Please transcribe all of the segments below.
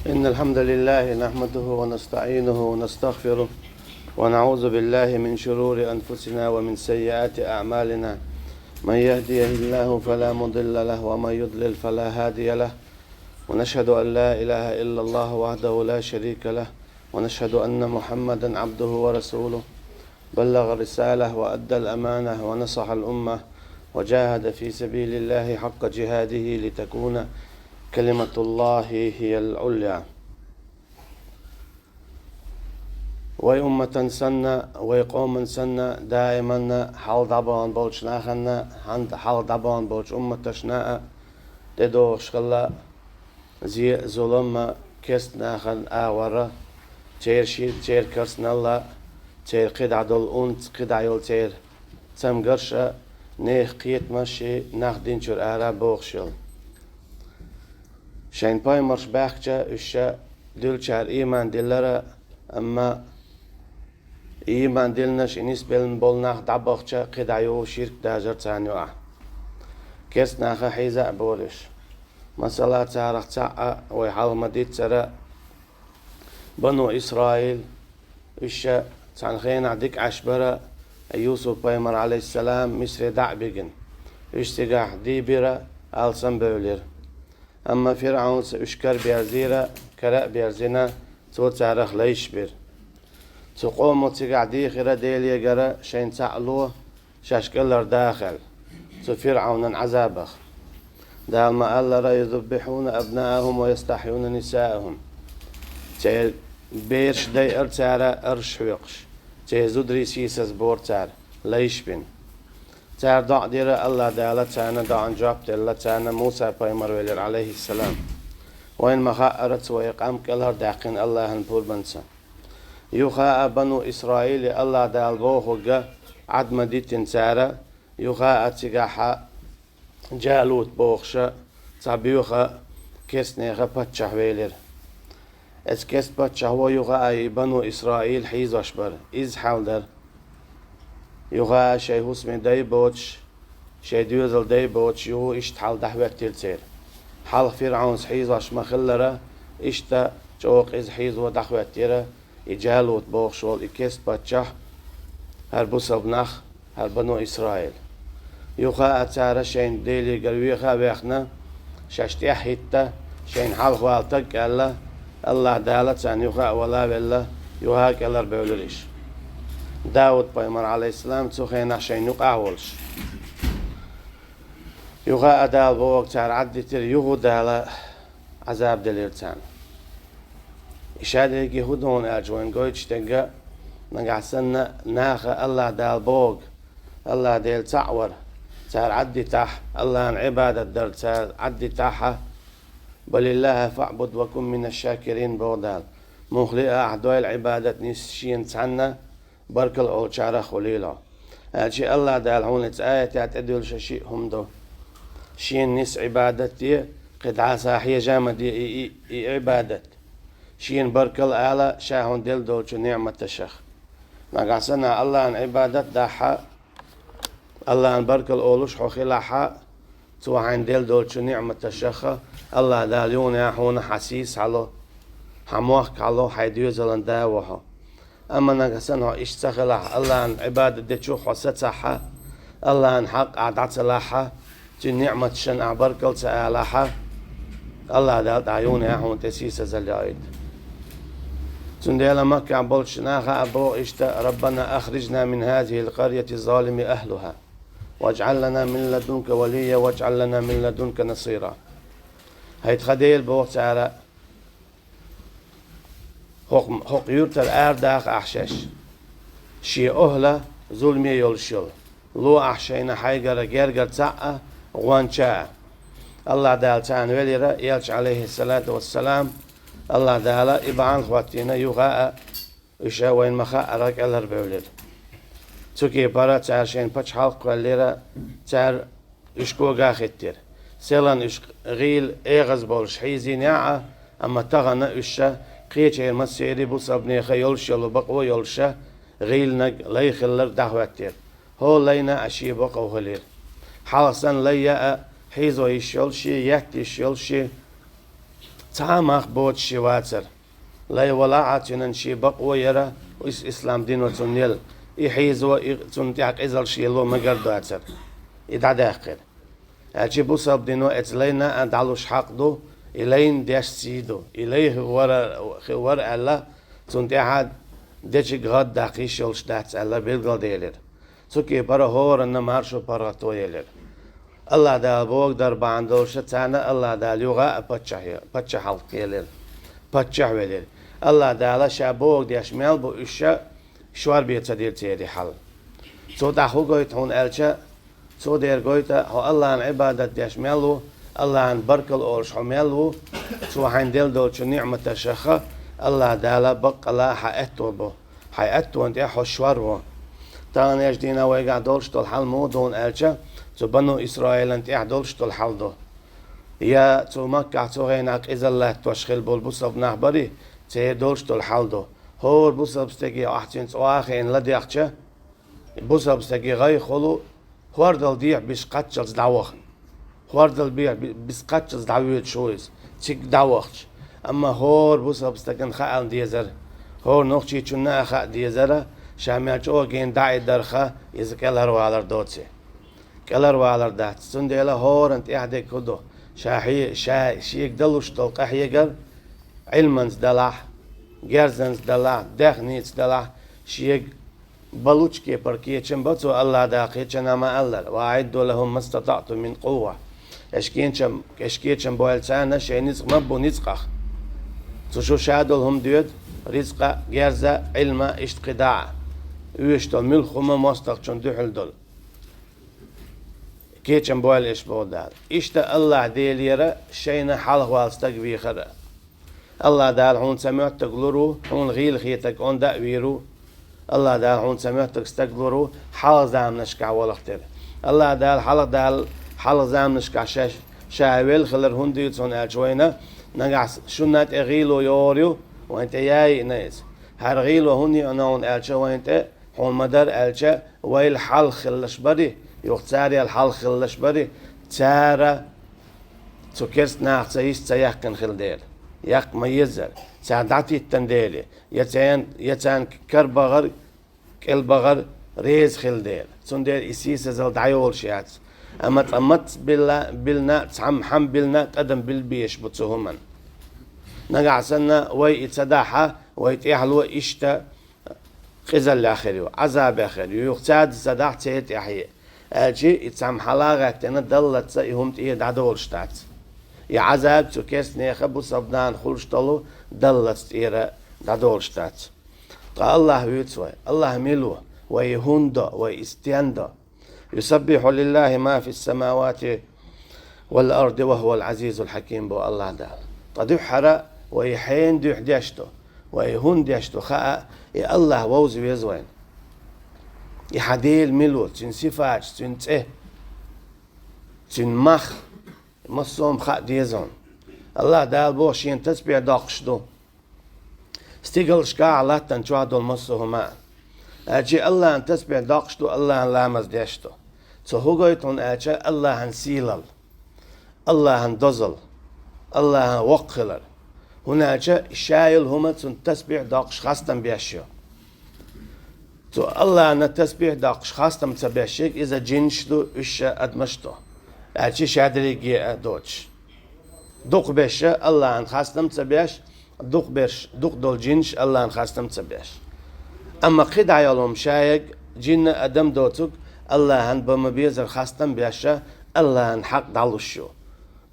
إن الحمد لله نحمده ونستعينه ونستغفره ونعوذ بالله من شرور أنفسنا ومن سيئات أعمالنا. من يهديه الله فلا مضل له ومن يضلل فلا هادي له، ونشهد أن لا إله إلا الله وحده لا شريك له، ونشهد أن محمدا عبده ورسوله، بلغ الرسالة وأدى الأمانة ونصح الأمة وجاهد في سبيل الله حق جهاده لتكون كلمة الله هي العليا. وأمة سنة وقوم سنة دائما حال دبان بولش ناخنا عند حال دبان بولش أمة شناء تدو شغلا زي ظلم كست ناخن آورا تير شير تير كرسنا الله تير قدع دول أنت قدع يول تير تمقرش نيخ قيت ماشي ناخ دينشور آرا بوغشل شين باي مرش باخجة اشا دول شار إيمان دلرا أما إيمان دلناش إنيس بلن بولناخ دابخجة قدعيو شرك داجر تانيوع كيس ناخا حيزا بولش مسألة تارخ تاعة ويحال مديد ترى بنو إسرائيل اشا تانخين عديك عشبرة يوسف بايمر عليه السلام مصر دع بيجن اشتقاح دي بيرا ألسن بولير أما فرعون سأشكر بيرزيرا كراء بيرزينا تو تارخ ليش بير تقوم تقعدي خيرا ديلي جرا شين تعلوه شاشكلر داخل تو فرعون عذابخ دال ما قال را يذبحون أبناءهم ويستحيون نساءهم تي بيرش دي ارتارا ارشويقش تي زدري سيسس بورتار ليش بين تار دع ديرا الله دالا تانا دعن جاب دالا تانا موسى بايمر ولير عليه السلام وين مخاءرت ويقام كلها داقين الله هنبور بنسا يخاء بنو إسرائيل الله دال بوخوغا عد مديتين تارا يخاء تقاحا جالوت بوخشا تابيوخا كسنيخا باتشح ويلير اس كست باتشح ويخاء بنو إسرائيل حيز أشبر إز حالدر يوغا شي هوسمي داي بوتش شي ديوزل داي بوتش يو اشت حال دحوة تلتير حال فرعون سحيز اش مخلرة اشتا جوق از حيز ودحوة تيرا اجالوت بوخشول اكيست باتشح هربوسل بنخ هربنو اسرائيل يوغا اتارا شين ديلي قرويخا بيخنا شاشتيا حيتا شين حال خوالتك الله دالت عن يوغا ولا بالله يوغا كالر بولريش داود بايمر عليه السلام تخينا شين يقاولش يوغا أدال بوق تار عدي تر يوغو دالا عذاب دليرتان إشادة يهودون أجوين قويتش تنقى نقعسنا ناخا الله دال بوق الله ديل تعور تار عدي تح الله عن عبادة در تار عدي تحها بل الله فاعبد وكن من الشاكرين بودال مخلئة أحدوى العبادة نسشين تحنا بركل أو شعر خليلا هادشي الله دال هون آية تعتدل شيء دو شين نس عبادتي قد عسى حي جامد عبادت شين بركل آلا شاهون دل دول شو نعمة الشيخ نقعسنا الله عن عبادت داحا الله عن بركل أولوش حخيلاحا تو عن دل دول شو نعمة الشيخ الله دال يون يحون حسيس على حموخ على حيديو زلن داوها أما نقصنا إيش تخلع الله عن عبادة دتشو حسيتها الله عن حق عدت لها نعمة شن عبركل تعالها الله دال عيون يا حون تسيس زليايد تنديلا مكة بولش ناخا أبو إشتا ربنا أخرجنا من هذه القرية ظالم أهلها واجعل لنا من لدنك وليا واجعل لنا من لدنك نصيرا هيت خديل بوقت على حق يرتر أرداخ أحشش شي أهلا ظلمي يلشل لو أحشينا حيقر جرجر تاء وانشاء الله دال تان وليرا يلش عليه الصلاة والسلام الله دال إبعان خواتينا يغاء إشا وين مخاء أراك ألر بولير تكي برا تار شين بچ حلق وليرا تار إشكو غاختير سيلان إش غيل إيغز بولش حيزي ناعة أما تغنى إشا قيتشير مسيري بوصبني خيولش يلو بقو يولشا غيل نق لي خلر دعواتير هو لينا أشي بقو خلير حالسان ليا حيزو يشيولشي يحتي يشيولشي تعمق بود شواتر لا ولا عاتنا شي بقوة يرى إسلام دين وتنيل يحيز وتنتعق إزل شيلو مقردواتر يدعداقر هالشي بوصل دينو اتلينا أن دعلوش حقدو إلين داش سيدو إليه ور الله تنتعد دچ غد دقیش ول شدت الله بیل دیلر تو که برای هور نمارشو برای تویلر الله دال بوق در باندوش تانا الله دال یوغا پچه حلق کیلر پچه ولر الله دال شابوق دیش میل بو اشا شوار بیت دیر تیری حل تو دخو گویت هون الچه تو دیر گویت هو الله ان عبادت دیش میلو الله ان برکل اورش حمیلو تو هندل دولچ نعمت شخه الله دالا بق الله حيأتو انت حشور و تاني يجدينا ويقع دولش طول حل مودون ألشا تو بنو إسرائيل انت دولش طول حل دو يا تو مكة تو غيناك إذا الله توشخل بول بوصب نحبري تي دولش طول حل دو هور بوصب ستاقي أحتين سواخين لدي أخشا بوصب ستاقي غاي خلو خوردل ديع بيش قاتشلز دعوخن خوردل بيع بيش قاتشلز دعويت شويز تيك دعوخش أما هور بوصب ستاقن خاقل ديزر هور نوخشي چونا خا ديزر شامياچ او گين داي درخه يز كلر والر دوتسي كلر والر دات سنديلا هور انت احد كدو شاحي شيك دلوش تلقى حيقر علمنز دلاح جرزنز دلاح دخنيتس دلاح شيك بلوچكي بركيچن بتو الله داقيچن ما الله واعدوا لهم ما استطعتم من قوه اشكيچن بوالسانا شينيز مبو نيزقخ شو شادلهم ديود رزق جرزة علم اشتقداع ويشتل ملخمة مستقشن دحل دول كيتشن بوال إيش بودال إشتا الله ديل يرى شينا حاله والستقبي خرا الله دال هون سمعت تقلرو هون غيل خيتك اون دأويرو الله دال هون سمعت تقلرو حال زام نشكع ولختر الله دال حال زام نشكع شاويل خلر هون ديتون أجوينا نقع شنات اغيلو يوريو وانت ياي ناس هرغيلو هوني انون ألشا وانت هون مدار ألشا ويل حال خلش بري يختاري الحال خلش بري تارا تكرس ناخ تسيس تيحكن خلدير يق ميزر سعداتي التنديلي يتان كربغر كالبغر ريز خلدير تندير إسيس زل دعيول شيات أما تأمت بالنا تعم حم بالنا تقدم بالبيش بتسهمن نقع سنة ويتسداحة ويتيحلو إشتا قزل آخر عذاب آخر يختاد سداح تيت يحيي أجي يتسام حلاغك تنا دلت سيهم تيه دعدول شتات يعذاب تكيس نيخة بصبنان خلش طلو دلت تيه دعدول شتات قال الله يتسوي الله ملو ويهند ويستيند يسبح لله ما في السماوات والأرض وهو العزيز الحكيم بو الله دال تدحر ويحين دح ديشتو ويهون ديشتو خاء يا الله ووز ويزوين يحديل ملو تن صفات تن تيه تن مخ مصوم خاء ديزون الله دال بوشين تسبيع داقشدو استيقل شكاع الله تنشوادو المصوهما أجي الله أن تسبيع داقشدو الله أن لامز ديشتو تهوغيتون أجي الله أن سيلل الله أن دزل الله أن وقلر هناك شايل هما تسبيع داقش خاستم بيشيو تو الله أن تسبيع داقش خاستم تبيشيك إذا جنشتو إشا أدمشتو أجي شادري جي دوتش دوق بيشا الله أن خاستم تبيش دوق دول جنش الله أن خاستم تبيش أما قد عيالهم شايق جن أدم دوتك الله أن بمبيزر خاستم بيشا الله أن حق دالوشو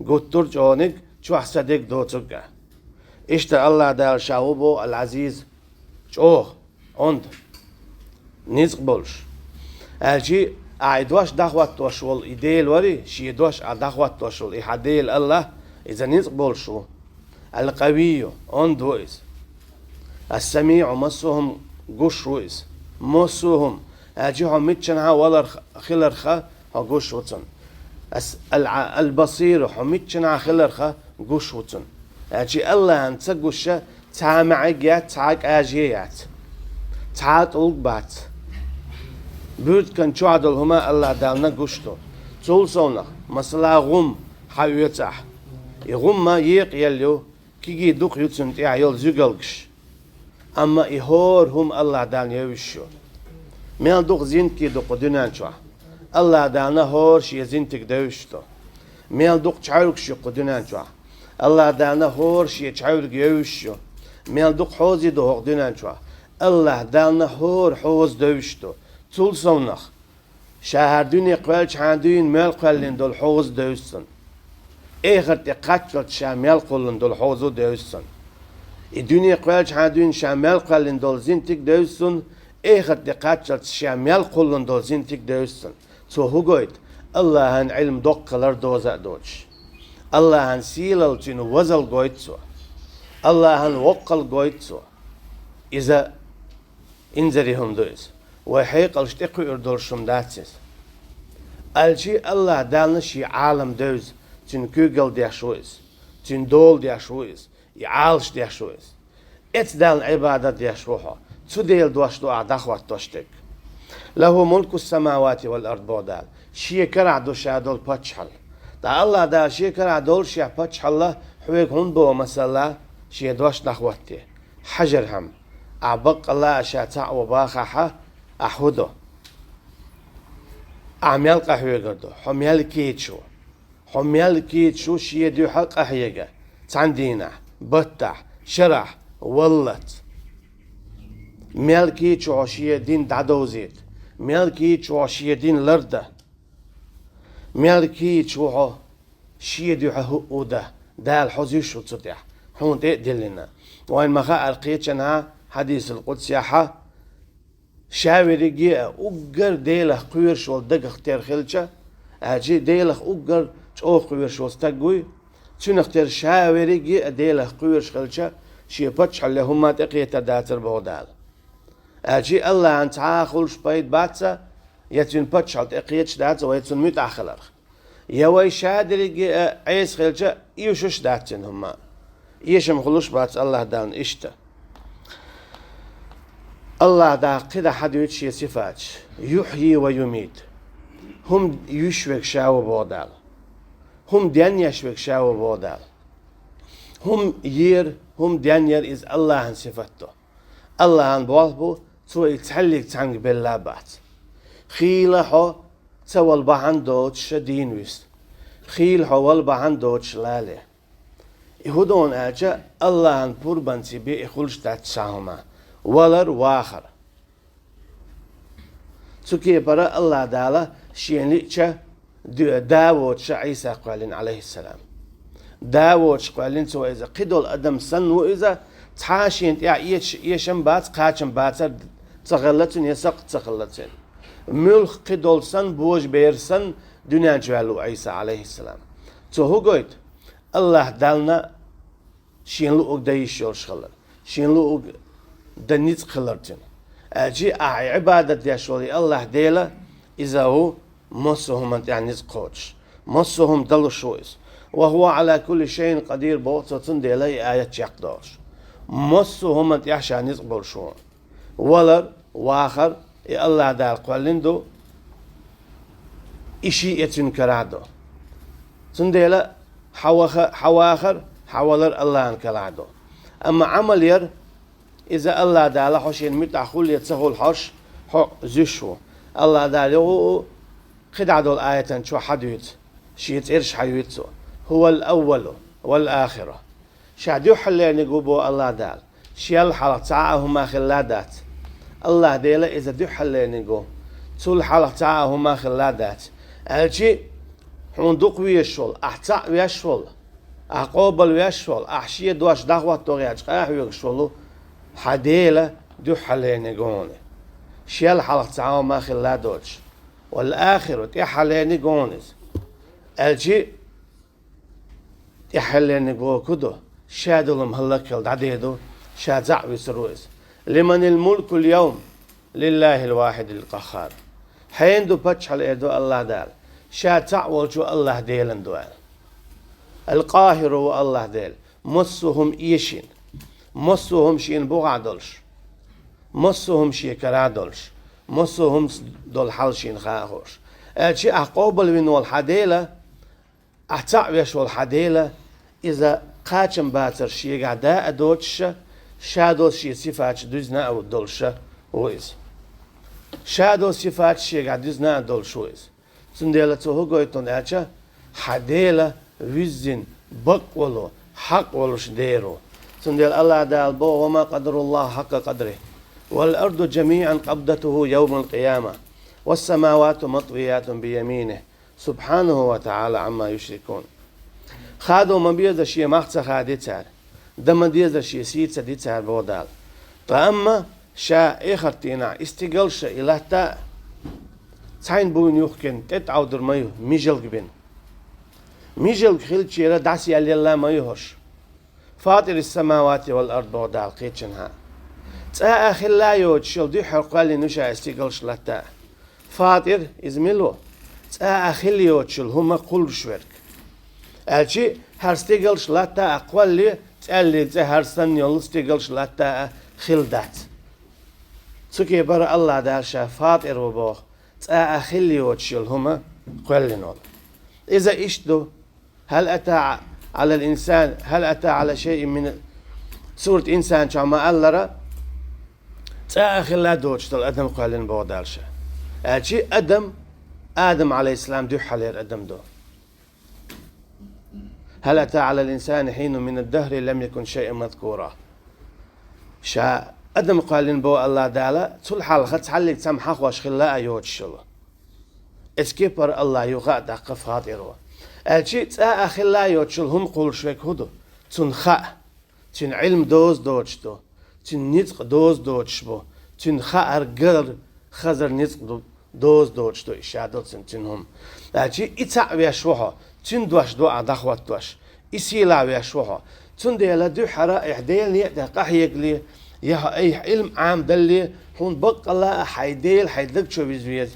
قلت ترجونك شو حسدك دوتك إشتا الله دال شعوبو العزيز شوه عند نزق بولش أجي أعيدواش دعوة توشول إديل وري شي يدواش دعوة توشول إحديل الله إذا نزق بولشو القوي عند ويس السميع مسوهم قش ويس مسوهم أجي هم متشنها ولا خلرخا قش وتن البصير هم متشنها خلرخا قش وتن أجي الله أن تقوش تعمعيات تعاق آجيات تعاق ألقبات بود كان شعدل هما الله دالنا قشتو تول صونق مثلا غم حيوتح يغم ما يق يليو كي دوق يتسن تيا يول زوجلش أما إهور هم الله دان يوشو ميل دوق زين كي دوق دنان شوا الله دان هور شي زينتك دوشتو ميل دوق تعرق شو قدنان شوا الله دان هور شي تعرق يوشو ميل دوق حوزي دوق دنان شوا الله دان هور حوز دوشتو طول صونخ شهر دنيا قبل شهادين ميل قلن دول حوز دوشتن آخر تقتل شامل قلن دول حوزو دوشتن الدنيا قبل شهادين شامل قلن دول زينتك دوشتن آخر تقتل شامل قلن دول زينتك دوشتن تو هو قويت الله هن علم دوقلر دوزا دوش الله هن سيلل تين وزل قويت سو الله هن وقل قويت سو إذا إنزريهم دوز وحيق الاشتقوا يردول شمداتسيس الشي الله دالنا شي عالم دوز تين كوغل ديشويز تين دول ديشويز يعالش ديشويز ات دالن عبادة ديشوها تديل دوش دعا دخوات توشتك له ملك السماوات والأرض بودال شي كرع دو شادول باتشحل دا الله دا شي كرع دول شي باتشحل حويك هون بو مسلا شي دوش دخواتي حجر هم أعبق الله أشاتع وباخحة أحودو أعمل قحوي قردو حميال كيتشو حميال كيتشو شي دو حق أحيقة تاندينا بطح شرح ولت ميال كيتشو شي دين دادوزيت ملكي تشوشي دين لرده ملكي تشوحو شي دي حقوده دال حزيش وتصدح هون دلنا وين ما خا القيتشنا حديث القدس ح شاوريجي اوغر ديله قير شو دق اختيار خلچه اجي ديله اوغر تشو قير شو استغوي تشن اختيار شاوريجي ديله قير خلچه شي بتش اللهم تقيت داتر بودال أجي الله أنت عاقل شبيت باتسا يتون بتشالت إقيتش داتسا ويتون متأخلر يوي شادري عيس خلجة يوشوش داتين هما يشم خلوش باتس الله دان إشتا الله دا قد حد يتشي صفات يحيي ويميت هم يشوك شاو بودال هم ديان يشوك شاو بودال هم يير هم ديان ير إز الله عن صفته الله عن بوالبو تو يتحلق تانك باللابات خيله حو تول بحن دوتش دين ويست خيل حوال بحن دوتش لالي يهودون أجا الله عن بوربانتي بي إخولش تاتشاهما ولر واخر تو كي برا الله دالا شين ليتشا داوتش عيسى قالين عليه السلام داوتش قالين تو إذا قدول أدم سن وإذا تحاشين يشم بات قاچم باتر تغلتن يسق تغلتن ملخ قدول سن بوج بيرسن دنيا جوالو عيسى عليه السلام تو هو قويت الله دالنا شين لو دايش يورش خلر شين لو دنيت خلرتن اجي عبادة يشولي الله ديلا اذا هو مصهم انت يعني قوتش مصهم دلو شويس وهو على كل شيء قدير بوصة ديلا آية يقدرش مصهم انت يحشى نزقبل شو ولر واخر الله دار قلندو إشي يتنكرادو تنديلا حواخر حوالر الله انكرادو أما عمل ير إذا الله دار حشين متأخل يتسهل الحش حق زشو الله دار خدعدو الآية شو حديث شيت إرش حيوتسو هو الأول والآخرة شاديو حلين يقولوا الله دال شيال حلق تعاهما خلادات الله ديلا إذا ديو حلين يقول تول حلق تعاهما خلادات الشي حندوق ويشول أحتاء ويشول أقوبل ويشول أحشية دواش دعوة طريقة قاح ويشولو حديلا ديو حلين يقول شيال حلق تعاهما خلادوش والآخرة تي حلين يقول الشي يحلين يقول كدو شادلهم هلكل عديدو شاد زعوي سرويس لمن الملك اليوم لله الواحد القهار حين دو بتش على الله دال شاد تعول شو الله ديلن دوال القاهر هو الله ديل مصهم إيشين مصهم شين بوعدلش مصهم شي كرادلش مصهم دول حلشين خاخوش أشي أقوبل من الحديلة أحتعوش والحديلة إذا قاچم باتر شي قعداء دوتش شادوس شي صفات دوزنا أو دولش ويز شادوس صفات شي قعد دوزنا دولش ويز سنديلا توهو قويتون أجا حديلا ويزين بقولو حق ولوش ديرو سنديل الله دال بو وما قدر الله حق قدره والأرض جميعا قبضته يوم القيامة والسماوات مطويات بيمينه سبحانه وتعالى عما يشركون خادو ما بيزا شي مختص خادي تار دم ديزا شي سيتسا دي تار بودال فأما شا إخرتينا استقلش إله تا تاين بوين يوخكن تتعودر مايو ميجل جبين ميجل خيل تشيرا داسي علي الله ما يهوش فاطر السماوات والأرض بودال قيتشنها تا أخي لا يوتشل دي حرقالي نشا استقلش لتا فاطر إزميلو تا أخي اللي يوتشل هما قل شورك ألشي هرستقلش لتا أقوال لي تالي تا هرستن يولستقلش لتا خلدات سكي برا الله داشا فاطر وبوخ تا أخي اللي يوتشل هما قل نول إذا إشتو هل أتى على الإنسان هل أتى على شيء من سورة إنسان شما ألرا تا أخي لا دوتشتل أدم قلن بودالشا ألشي آدم عليه السلام دو حلير أدم دو هل أتى على الإنسان حين من الدهر لم يكن شيء مذكورا شا أدم قالين بو الله دالا تل حال خد حلق سمحق واشخلا يوتشلو اسكيبر الله يغا دقة فاطروا الشي تا أخي لا يوتشل هم قول شويك هدو تن خاء تن علم دوز دوتشتو تن نطق دوز دوتشبو تن خاء أرقر خزر نطق دوز دوتشتو إشادو تنهم الشي إتاع بيشوحو تن دوش دو أدخوات دوش إسيلا بيشوحو تن ديلا دو حرا إحديل نيئتا قحيق لي يها أي علم عام دلي هون بق الله حيديل حيدك شو بيزويز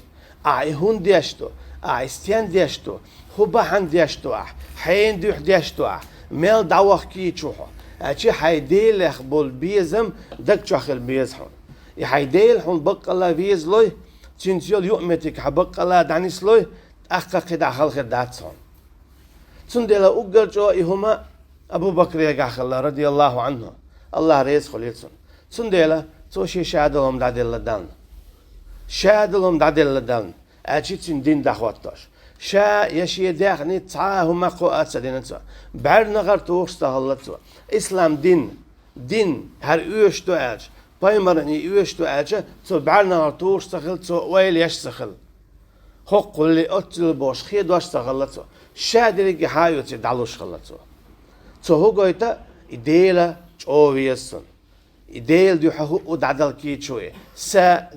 هون ديشتو استيان ديشتو هباحن ديشتو حين دوح ديشتو ميل دعوخ كي تشوحو أشي حيديل يخبول بيزم دك شخل بيزحون يحيديل هون بق الله بيز لوي تنسيول يؤمتك حبق الله دانيس لوي أخا قدا خلق داتسون تندلا أقل جو إهما أبو بكر يقاخ الله رضي الله عنه الله ريز خليلسون تندلا توشي شادلهم دادل دان شادلهم دادل دان أشي تندين دخواتوش شا يشي داخني تعاهما قوات سدينتو بعد نغر توغستهلتو إسلام دين هر يوشتو أج بايمرني يوشتو أج تو بعد نغر توغستهلتو ويل يشتخل حق اللي أتل باش خيد واشتغلتو شادري هايوتي دالوش خلتو تو هو قويتا إديلا جوويسون إديل دو حقوق ودعدل كي شوي سا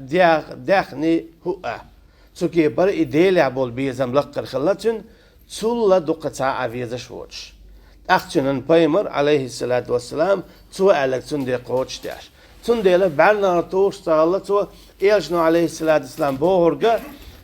داخني هو تو كي بر إديل عبول بيزم لقر خلتن تلا دقتا عفيزة شوش أختنن بايمر عليه الصلاة والسلام تو ألك تندي قوتش داش تنديلا بعنا توش تغلتو إيجنو عليه الصلاة والسلام بوهرقا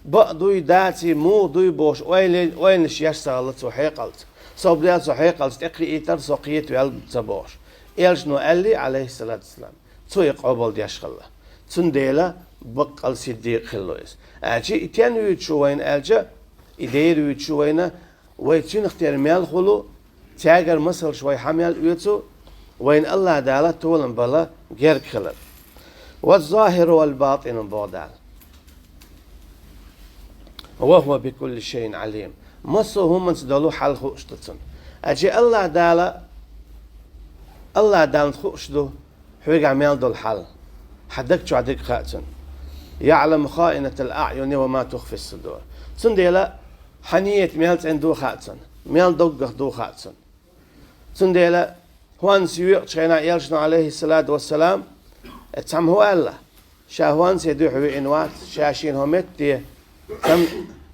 بقدوي داتي مو دوي بوش وينش يشتغلت وحيقلت صوبلات وحيقلت تقري إيتر سوقيت ويلب تبوش إيجنو ألي عليه الصلاة والسلام تو يقابل ديش خلا تنديلا بقل صديق خلويس أجي إتيان ويتشوين ألجا إدير ويتشوينا ويتشين اختيار ميال خلو تاجر مصر شوي حميال ويتو وين الله دالا تولن بلا غير خلل والظاهر والباطن بودال وهو بكل شيء عليم مصر هم تدلو حال خوشتتن أجي الله دال خوشتو حويق عميال دول حال حدك شو عدك خاتن يعلم خائنة الأعين وما تخفي الصدور تنديلا حنية ميالت عندو خاتن ميال دوغ دو خاتن تنديلا هوان سيوق شينا يلشنا عليه الصلاة والسلام اتسام هو الله شاهوان سيدو حوي إنوات شاشين همت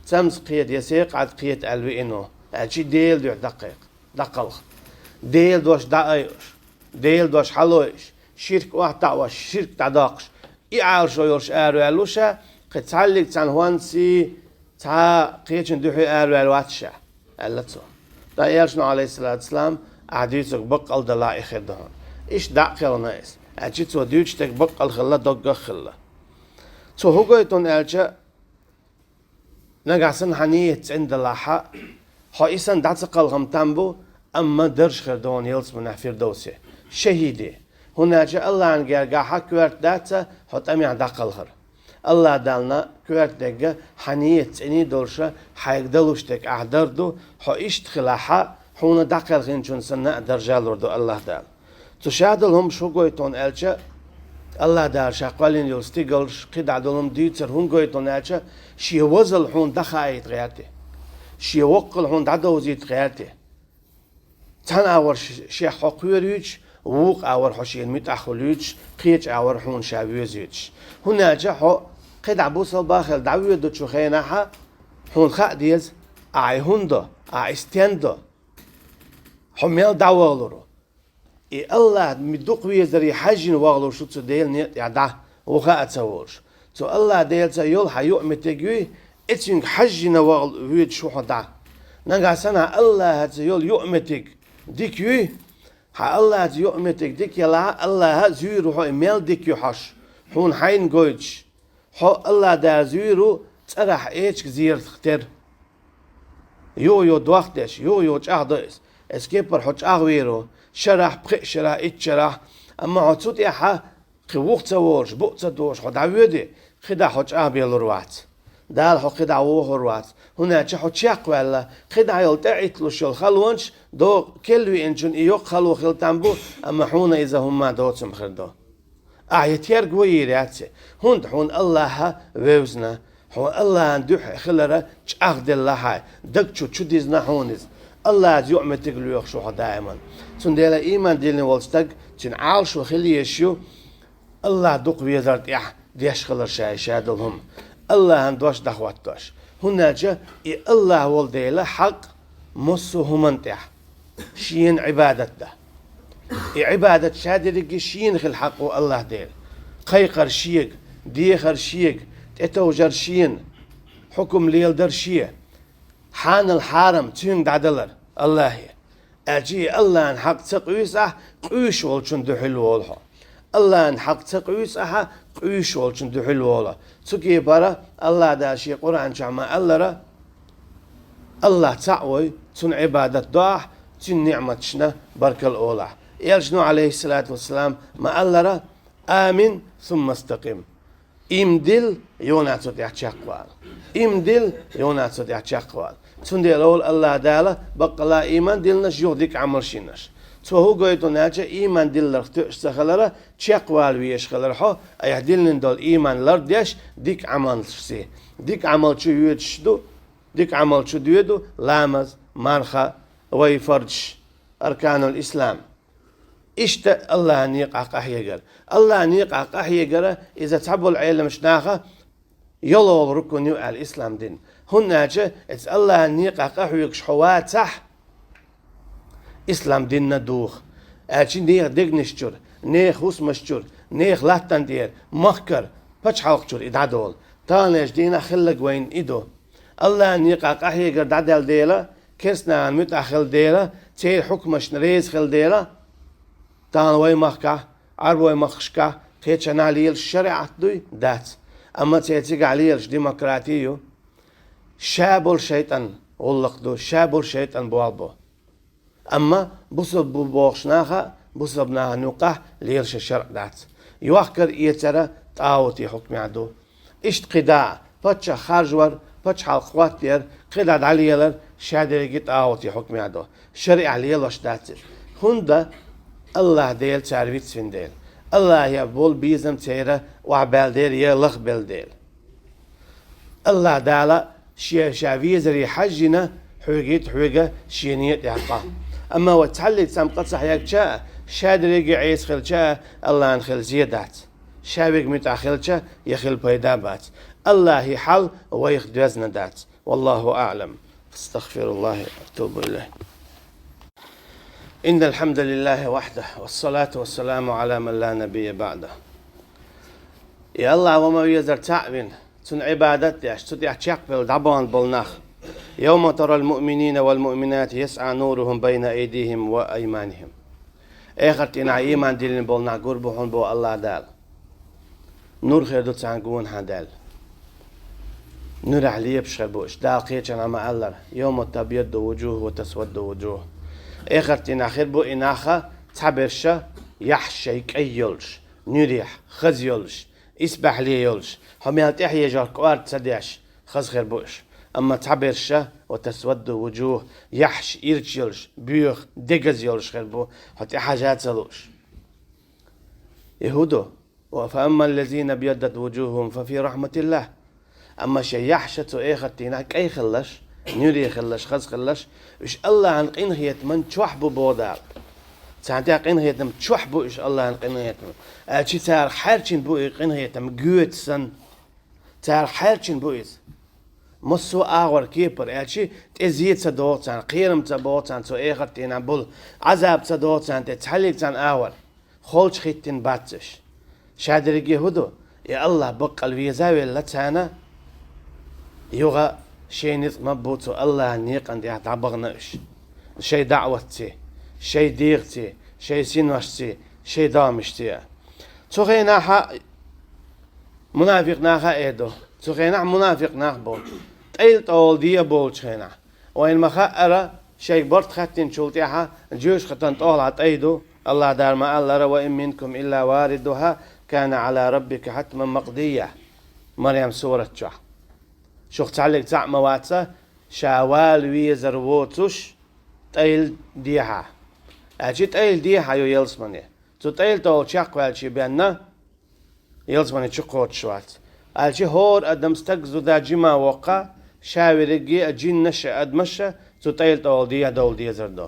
تمز قيد يسيق عد قيد ألوي إنو أجي ديل دو دقلخ ديل دوش دقايوش ديل دوش حلويش شرك واحد تعوش شرك تعداقش إعارش ويرش آرو ألوشا قد تعلق تان هوانسي تا قيتشن دوحي آرو ألواتشا ألتو دا يرشنا عليه الصلاة والسلام أعديتك بقل دلائي خدهون إيش داقل نايس أجيتو ديوشتك بقل خلا دقا خلا تو هو قيتون ألجا نقعسن حنية عند الله حائسا دعتقل غمتنبو أما درش خردون يلس من فردوسه شهيدي هناك الله عن جرجع حكورت داتا حط أمي عند قلهر الله دالنا كورت دقة حنيت إني دولشة حيقدلوشتك أحضردو حو إشتخلاحا حون دقل غنشون سنة درجالوردو الله دال تشاهدلهم شو قويتون ألشا الله دال شاقوالين يلستيقلش قد عدلهم ديتر هون قويتون ألشا شي وزل حون دخايت غيرتي شي وقل حون دعدوزيت غيرتي تان أور شي حقويريج ووق أور حشين متأخلوج قيج أور حون شابيوزيج هناك حو قد عبوصل باخل دعوية دو تشوخيناها حون خاق ديز أعي هندو أعي استيندو حميل دعوالورو الله مدوق ويزري حجين واغلو شو تسديل نيت يعدا وخاق تسوورش تو الله ديل تيول حيوء متجوي اتشنك حجين واغلو ويد شو حدا نقع سنة الله تيول يؤمتك ديك يوي ها الله يؤمتك ديك يلا الله زيرو هو ميل ديك يحش حون حين جوج حو الله دا زيرو ترح ايش زير تختر يو دوختش يو تشاهدس اسكيبر حج اغويرو شرح بخ شرح اتشرح اما عطوت يحا قوق تورش بوق تدوش خد عودي خدا حج ابيلروات دال حو خدا وهروات هنا حو تشاق ولا خدا يلتعت له شل خلونش دو كلوي انجن يوق خلو خلتنبو اما حون اذا هم دوتسم خردو آيتير قويراتي هون الله ويوزنا هو الله ندوح خلرا تشاخد الله دقشو تشو ديزنا هونز الله يعمل تقلو يخشوها دائما تنديلا إيمان ديلني والستق تن عالشو خلي يشيو الله دوق ويزارت إح ديش خلر شاي شادلهم الله هندوش دخواتوش هنا جا الله والديلا حق مصو همنتح شين عبادت ده عبادة شادرق شين خل حقه الله ديل قيقر شيق ديخر شيق تتوجر شين حكم ليل در شيء حان الحارم تين دعدلر الله أجي الله ان حق تقويسه قويش والشن دحل والها الله ان حق تقويسه قويش والشن دحل والها تكي برا الله داشي قرآن شعما الله تعوي تن عبادة داح تن نعمة شنا برك الأولى يلجنو عليه الصلاة والسلام ما الله آمن ثم استقم إمدل يوناتو تحتشقوال إمدل يوناتو تحتشقوال تندي الأول الله دالا بقى لا إيمان دلناش يهديك عمل شيناش تو هو قويتو ناجا إيمان دل لرختوش سخلرا تشقوال ويش خلرحو أيه دلن دول إيمان لرديش ديك عمل سي ديك عمل شو يدشدو ديك عمل شو ديدو لامز مرخا ويفرج أركان الإسلام إشت الله نيقع قحيقر الله نيقع قحيقر إذا تعبوا العيلة مش ناخا يلو ركن يو الإسلام دين هناك إذا الله نيقع قحيقش حواتح إسلام دين ندوخ أجي نيخ ديق نشجر نيخ وس مشجر نيخ لاتن دير مخكر بچ حلقجر إدعدول تانيش دينا خلق وين إدو الله نيقع قحيقر دعدل ديلا كرسنا متأخل ديلا تير حكمش نريز خل ديلا تان وي مخكا عربوي مخشكا تيتشان عليل الشريعة دوي دات أما تيتيق عليل ديمقراطيو شابل شيطان غلق شابل شيطان بوالبو أما بصب بوغشناخا بصبناها نوقع ليرش الشرع دات يوخكر إيترا تاوتي حكمي عدو إشت قداع باتشا خارجور باتش حلقوات دير قداد عليلر شادرقي تاوتي حكمي عدو شريع ليلوش داتر هندا الله ديل تعرفيت سفين ديل الله يبول بيزم تيرا وعبال ديل يلخ بال ديل الله دالا شافيزري حجنا حوقيت حوقة شينيت يعقا أما وتحلي تسام قصح يكشا شادريق عيس خلشا الله انخل زيادات شابق متأخلشا يخل بيدابات الله يحل ويخدوزنا دات والله أعلم استغفر الله أتوب إليه إن الحمد لله وحده والصلاة والسلام على من لا نبي بعده يا الله وما يزر تعبين تن عبادت ياش تدع تشقبل دبان بالنخ يوم ترى المؤمنين والمؤمنات يسعى نورهم بين أيديهم وأيمانهم إخرتنا إيمان دلين بالنخ قربهم بو الله دال نور خير دوت عنقون هدال نور عليه بشخبوش دال قيتشن عما الله يوم تبيض وجوه وتسود وجوه إخرتنا خير بو إناخا تعبرشا يحشيك أي يلش نريح خز يلش إسبح لي يلش هم يلتحي جار قوار تصديش خز خير بوش أما تعبرشا وتسود وجوه يحش إيرش يلش بيوخ دقز يلش خير بو حتى حاجات سلوش يهودو فأما الذين بيضت وجوههم ففي رحمة الله أما شي يحشتو إخرتنا أي خلش نوري خلش خز خلش إيش الله عن قنهية من تشوحبو بودار سانتي قنهية من تشوحبو إيش الله عن قنهية من أشي تار حرشين بو قنهية من جوت سن تار حرشين بو إيش مسو آور كيبر أشي تزيد صدوت سان قيرم صدوت سان سو إخرتنا بول عذاب صدوت سان تتحلق سان آور خولش خيتين باتش شادرجي هدو يا الله بق الويزاوي لتانا يوغا شيء نظم بوتو الله نيق عندي أتعبغناش شيء دعوتي شيء ديرتي شيء سينوشتي شيء دامشتي تغينا ح منافق ناخا إيدو تغينا منافق ناخبو تيل طول دي بول تغينا وين ما خأرا شيء برد خاتين شولتيها جيوش خطن طول عت أيدو الله دار ما الله وإن منكم إلا واردها كان على ربك حتما مقضية مريم سورة شح شوخ تعلق تاع مواتسا شاوال ويزر ووتوش تايل ديها اجي تايل ديها يو يلسمني تو تايل تو تشاق والشي بينا يلسمني تشقوت شوات الشي هور ادم استقزو دا جما وقع شاورقي اجين نشا ادمشا تو تايل تو ديها دول دي زردو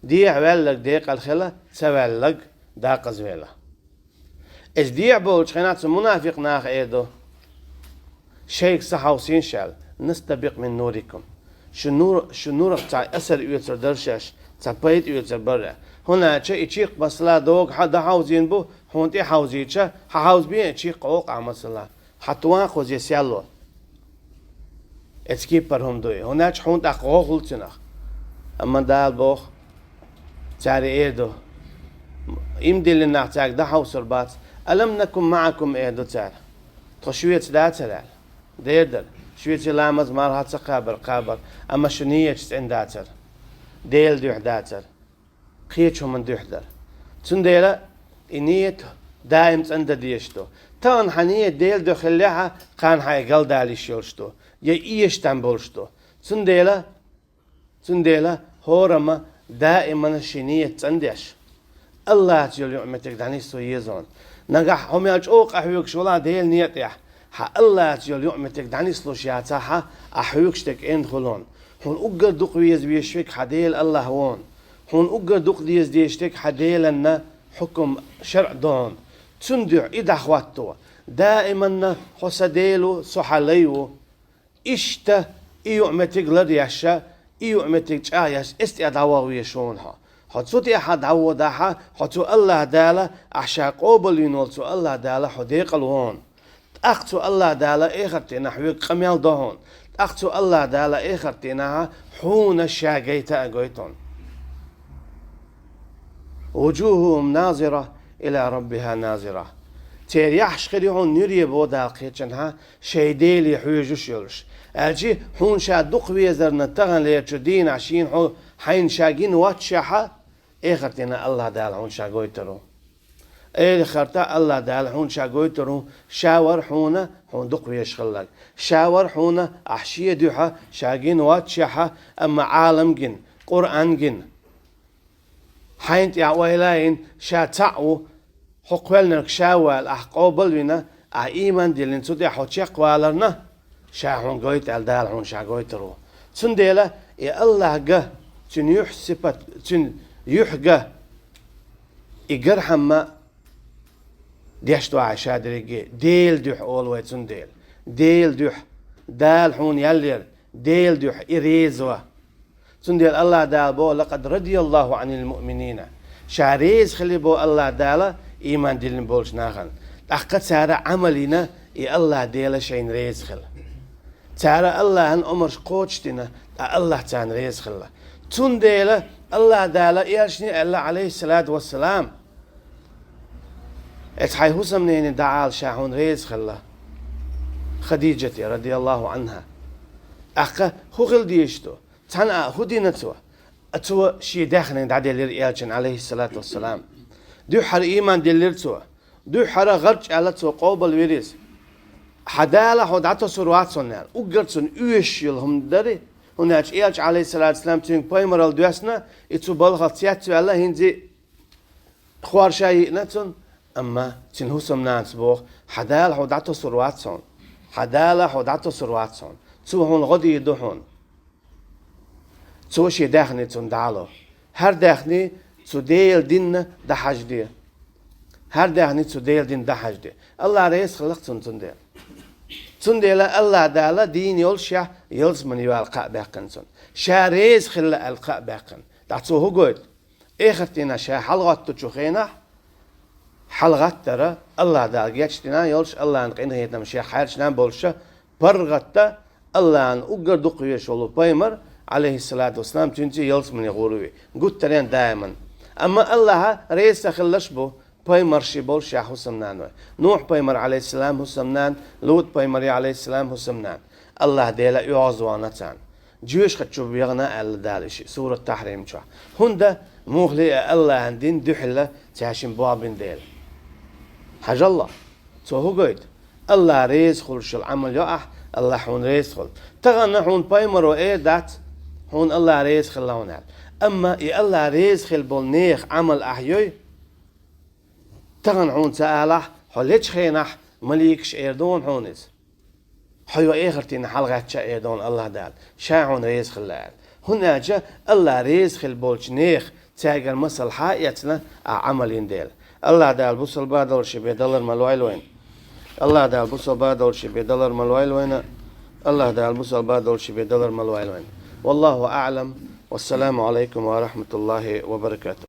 ديها ولق ديق الخلا سوالق دا قزويلا اش ديع بولش خينات منافق ناخ ايدو شيخ صحوسين شال نستبق من نوركم شو نور بتاع أثر يوتر درشش تبيت يوتر برا هنا شيء يشيق بسلا دوق حدا حاوزين بو هون تي حاوزيتشا حاوز بيه يشيق قوق مثلا حتوان خوز يسيالو اتسكيبر هم دوي هنا هون تقوق لتنخ أما دال بوخ تاري إيدو يمدي لنا تاك ده حوصر بات ألم نكن معكم إيدو تار تشويت دا تلال ديردر شويتي لامز مارها قابر أما شنية تستعين داتر ديل دوح داتر قيتشو من دوحدر تنديلا إنيت دائم تند ديشتو تان حنية ديل دو خليها قان حي قل دالي شيلشتو إيش تنبولشتو تنديلا هورما دائما شنية تندش الله تجول يعمتك دانيستو يزون نجح هم يجوق أحيوك شولا ديل نيتيح ها الله تجول يعمتك دانيستو شياتها أحيوكشتك إندخلون هون أقر دوق ويز بيشفك حديل الله هون هون أقر دوق ديز ديشتك حديل أن حكم شرع دون تندع إذا خواتو دائما حسديلو سحليو إشتا يعمتك لرياشا يعمتك جايش استعداوا ويشونها حتسوتي أحد عودها حتو الله دالا أحشا قوبل ينولتو الله دالا حديق الهون أختو الله دالا إخرتنا حويق قميال دهون أختو الله دالا إخرتنا حون الشاقيتا أقويتون وجوههم ناظرة إلى ربها ناظرة تيريحش خليهون نيري بودا القيتشنها شيديلي حويجوش يلش أجي حون شا دق ويزر نتغن ليتشو دين عشين حين شاقين واتشاحا إخرتنا الله دالا حون شاقويترو خرتا الله دال حون شاقويترو شاور حونا حون دق ويشخلق شاور حونا أحشية دوحة شاقين واتشاحا أما عالم جن قرآن جن حين تعويلين شا تعو حقوالنا شاوال أحقوبل بنا إيمان ديلين سودي حوشيق والرنا شا حون قويت الدال حون شاقويترو تنديلا يا الله جه تن يحسبت تن يحجه إجرحما ديشتو عشادريجي ديل دوح أول ويتون ديل دوح دال حون يلير ديل دوح إريزوا تنديل الله دال بو لقد رضي الله عن المؤمنين شاريز خلي بو الله دال إيمان ديلن بولش ناخن أحقد سارة عملنا إي الله ديل شين ريز خل سارة الله هن أمرش قوتشتنا الله تان ريز خل تنديل الله دال إيرشني الله عليه الصلاة والسلام اتحي هسمنين دعال شاحون ريز خلا خديجة رضي الله عنها أخا هو غل ديشتو تانا هو دينتو أتوا شيء داخل عدل الإيجن عليه الصلاة والسلام دو حر إيمان دليرتوا دو حر غرج على تو قابل ويريز حدالة حدعته سروات صنال وقرصن يوشيل هم دري هناك إيج عليه الصلاة والسلام تين بايمر الدوسنا يتو بالغتيات على هندي خوار شيء نتون أما تين هسم ناس بوخ حدالة حدعته سروات صن حدالة حدعته سروات صن تو هون غدي يدهون تو شي داخني تون دعالو هر داخني تو ديل دين ده حاج دي هر داخني تو ديل دين ده حاج دي الله رئيس خلق تون ديل تون ديل الله دالا دين يول شا يلز من يوالقاء باقن تون شا رئيس خلق القاء باقن دعتو هو قويد اخرتنا شا حلغات تشوخينا حلغات ترى الله دال يجتنا يولش الله نقين هيتنا مشي حارش نام بولشا برغتا الله ان اقر دقية شولو بايمر عليه الصلاة والسلام تنتي يلس من يغوروي قلت ترين دائما أما الله رئيس خلش بو بايمر شبول شا حسمنان نوح بايمر عليه السلام حسمنان لوط بايمر عليه السلام حسمنان الله ديلا يعزوانتان جيوش خدشو بيغنا ألا دالشي سورة التحريم شو هندا مغلي الله عندين دحلة تعشين بابين ديل حاج الله تو هو قيد الله رئيس خلش العمل يقع الله حون رئيس خل تغنى حون بايمر وإيه دات هون الله رئيس خلاونا أما الله رئيس خل بولنيخ عمل أحيوي تغن هون سأله حلتش خينح مليكش إيردون هونز حيو إخرتين حلقة شا إيردون الله دال شاعون رئيس خلال هنا جا الله رئيس خل بولش نيخ تاجر مسل حائيتنا عملين ديل الله دال بوصل بادل شبه دولار ملويل وين الله دال بوصل بادل شبه دولار ملويل وين الله دال بوصل بادل شبه دولار ملويل وين والله أعلم والسلام عليكم ورحمة الله وبركاته.